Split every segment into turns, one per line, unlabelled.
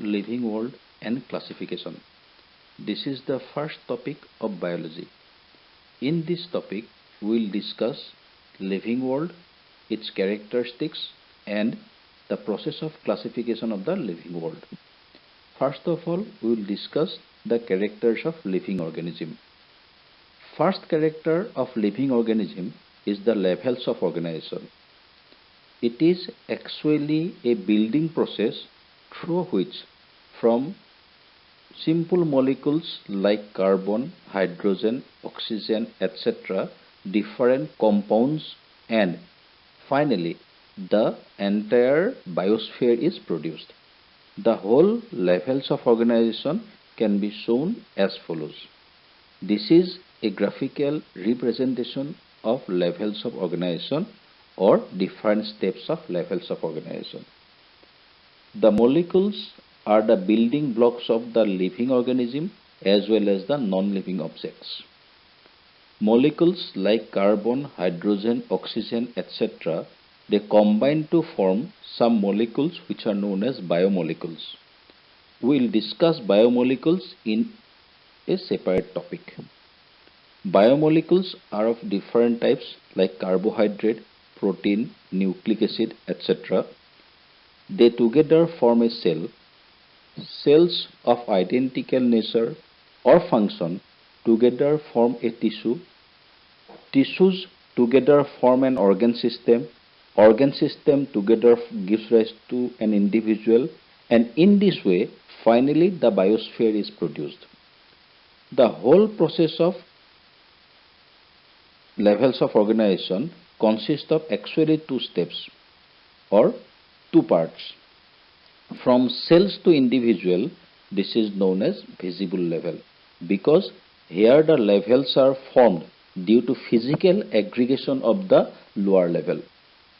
living world and classification. This is the first topic of biology. In this topic, we will discuss living world, its characteristics, and the process of classification of the living world. First of all, we will discuss the characters of living organism. First character of living organism is the levels of organization. It is actually a building process through which from simple molecules like carbon, hydrogen, oxygen, etc. different compounds and finally the entire biosphere is produced. The whole levels of organization can be shown as follows. This is a graphical representation of levels of organization or different steps of levels of organization. The molecules are the building blocks of the living organism as well as the non-living objects. Molecules like carbon, hydrogen, oxygen, etc. they combine to form some molecules which are known as biomolecules. We will discuss biomolecules in a separate topic. Biomolecules are of different types like carbohydrate, protein, nucleic acid, etc. They together form a cell. Cells of identical nature or function together form a tissue. Tissues together form an organ system. Organ system together gives rise to an individual, and in this way finally the biosphere is produced. The whole process of levels of organization consists of actually two steps or two parts. From cells to individual, this is known as visible level because here the levels are formed due to physical aggregation of the lower level.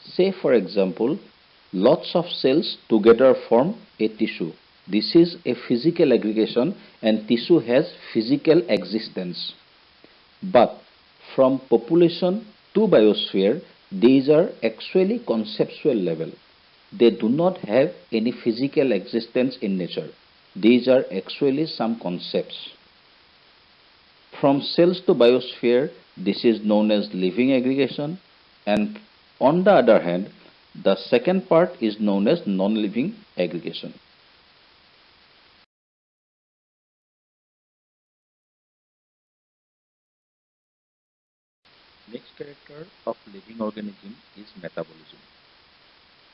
Say for example, lots of cells together form a tissue. This is a physical aggregation and tissue has physical existence. But from population to biosphere, these are actually conceptual level. They do not have any physical existence in nature. These are actually some concepts. From cells to biosphere, this is known as living aggregation, and on the other hand, the second part is known as non-living aggregation. Next character of living organism is metabolism.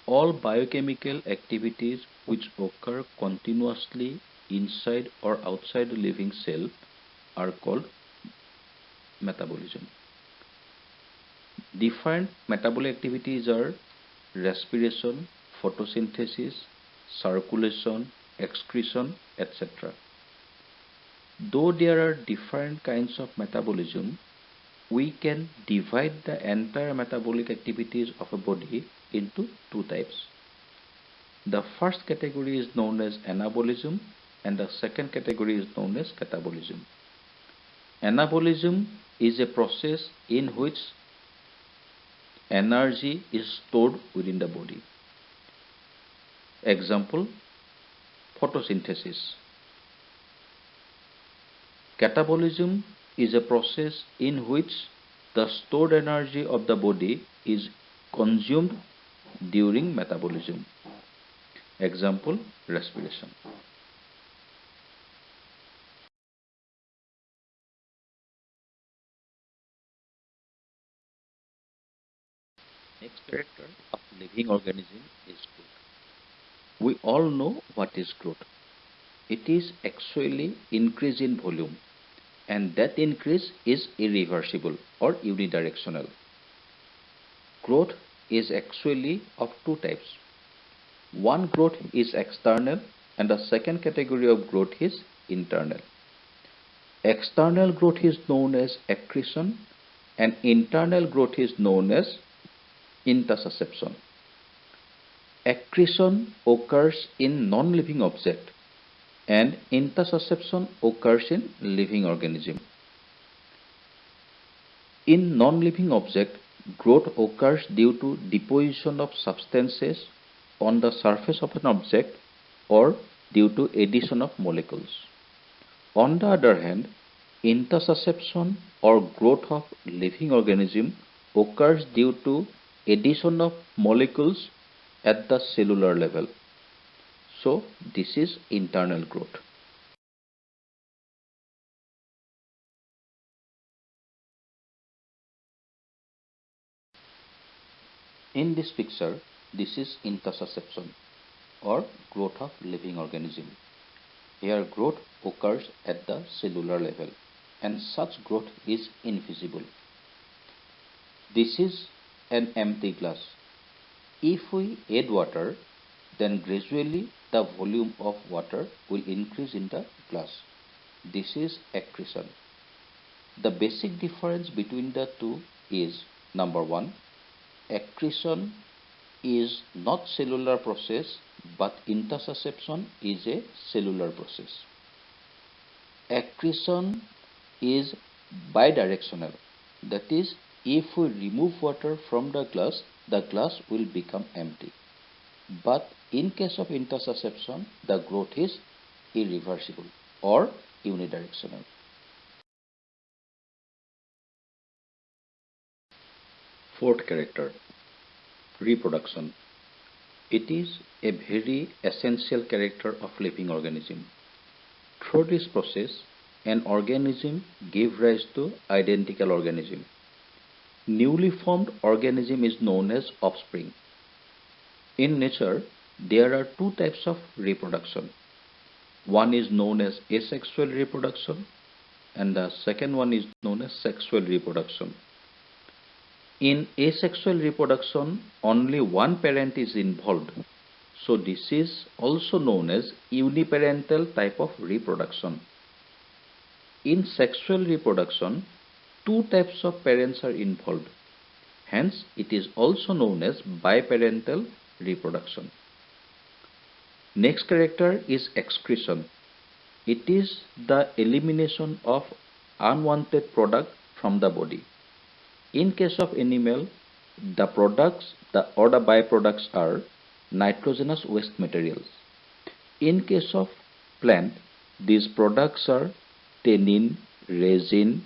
All biochemical activities which occur continuously inside or outside the living cell are called metabolism. Different metabolic activities are respiration, photosynthesis, circulation, excretion, etc. Though there are different kinds of metabolism, we can divide the entire metabolic activities of a body into two types. The first category is known as anabolism and the second category is known as catabolism. Anabolism is a process in which energy is stored within the body. Example, photosynthesis. Catabolism is a process in which the stored energy of the body is consumed during metabolism. Example, respiration. Next character of living organism is growth. We all know what is growth. It is actually increase in volume, and that increase is irreversible or unidirectional. Growth is actually of two types. One growth is external and the second category of growth is internal. External growth is known as accretion and internal growth is known as intussusception. Accretion occurs in non-living object and intussusception occurs in living organism. In non-living object, growth occurs due to deposition of substances on the surface of an object or due to addition of molecules. On the other hand, intussusception or growth of living organism occurs due to addition of molecules at the cellular level. So this is internal growth. In this picture, this is intussusception or growth of living organism. Here growth occurs at the cellular level and such growth is invisible. This is an empty glass. If we add water, then gradually the volume of water will increase in the glass. This is accretion. The basic difference between the two is number one, accretion is not cellular process but intussusception is a cellular process. Accretion is bidirectional, that is, if we remove water from the glass will become empty. But in case of intussusception, the growth is irreversible or unidirectional. Fourth character, reproduction. It is a very essential character of living organism. Through this process, an organism gives rise to identical organism. Newly formed organism is known as offspring. In nature, there are two types of reproduction. One is known as asexual reproduction and the second one is known as sexual reproduction. In asexual reproduction, only one parent is involved. So this is also known as uniparental type of reproduction. In sexual reproduction, two types of parents are involved. Hence, it is also known as biparental reproduction. Next character is excretion. It is the elimination of unwanted product from the body. In case of animal, the products or the byproducts are nitrogenous waste materials. In case of plant, these products are tannin, resin,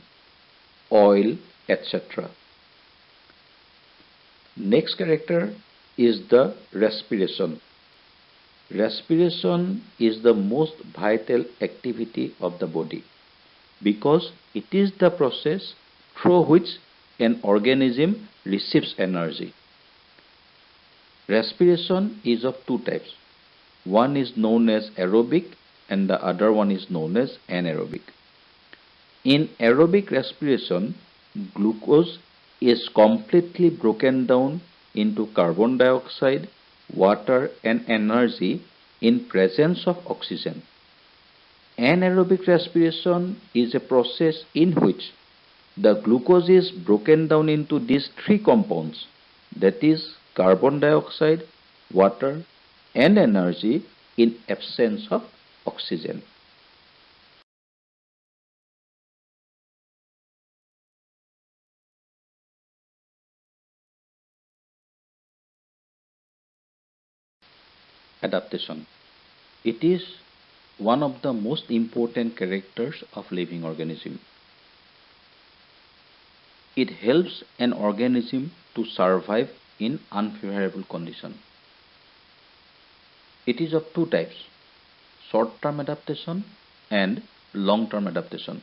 oil, etc. Next character is the respiration. Respiration is the most vital activity of the body because it is the process through which an organism receives energy. Respiration is of two types. One is known as aerobic and the other one is known as anaerobic. In aerobic respiration, glucose is completely broken down into carbon dioxide, water and energy in presence of oxygen. Anaerobic respiration is a process in which the glucose is broken down into these three compounds, that is carbon dioxide, water and energy in absence of oxygen. Adaptation. It is one of the most important characters of living organism. It helps an organism to survive in unfavorable conditions. It is of two types, short-term adaptation and long-term adaptation.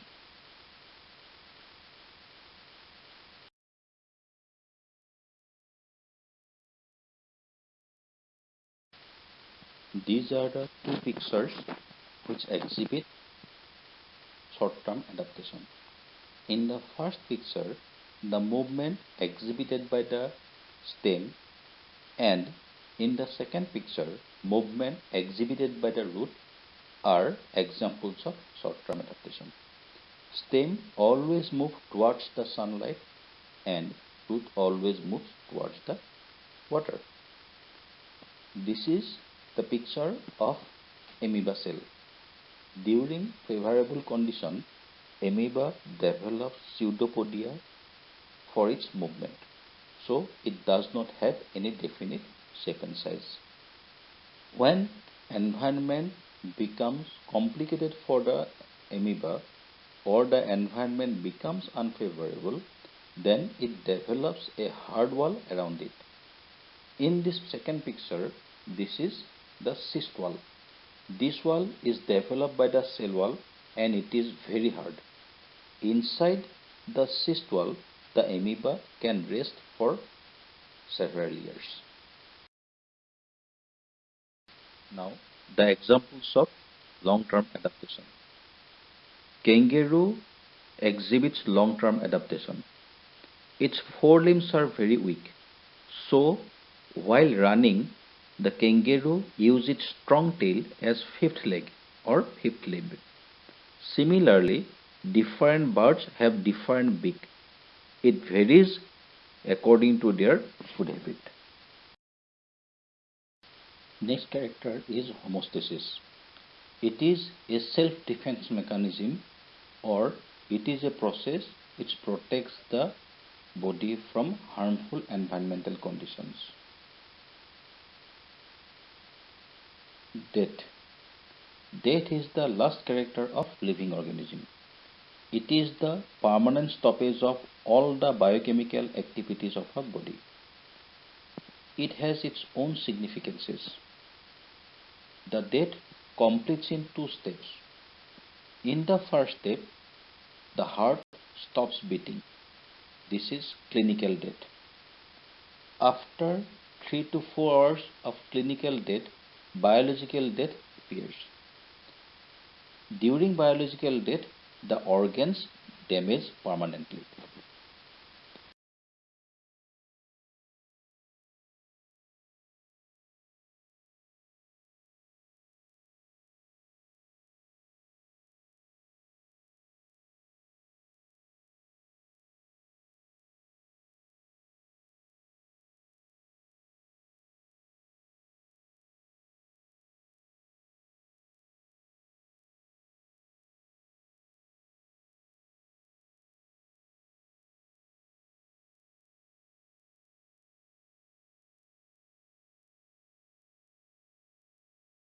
These are the two pictures which exhibit short-term adaptation. In the first picture, the movement exhibited by the stem, and in the second picture, movement exhibited by the root are examples of short-term adaptation. Stem always moves towards the sunlight and root always moves towards the water. This is the picture of amoeba cell. During favorable condition, amoeba develops pseudopodia for its movement. So it does not have any definite shape and size. When environment becomes complicated for the amoeba or the environment becomes unfavorable, then it develops a hard wall around it. In this second picture, this is the cyst wall. This wall is developed by the cell wall and it is very hard. Inside the cyst wall, the amoeba can rest for several years. Now, the examples of long-term adaptation. Kangaroo exhibits long-term adaptation. Its forelimbs are very weak. So, while running, the kangaroo uses its strong tail as fifth leg or fifth limb. Similarly, different birds have different beak. It varies according to their food habit. Next character is homostasis. It is a self-defense mechanism, or it is a process which protects the body from harmful environmental conditions. Death. Death is the last character of living organism. It is the permanent stoppage of all the biochemical activities of our body. It has its own significances. The death completes in two steps. In the first step, the heart stops beating. This is clinical death. After 3 to 4 hours of clinical death, biological death appears. During biological death, the organs damage permanently.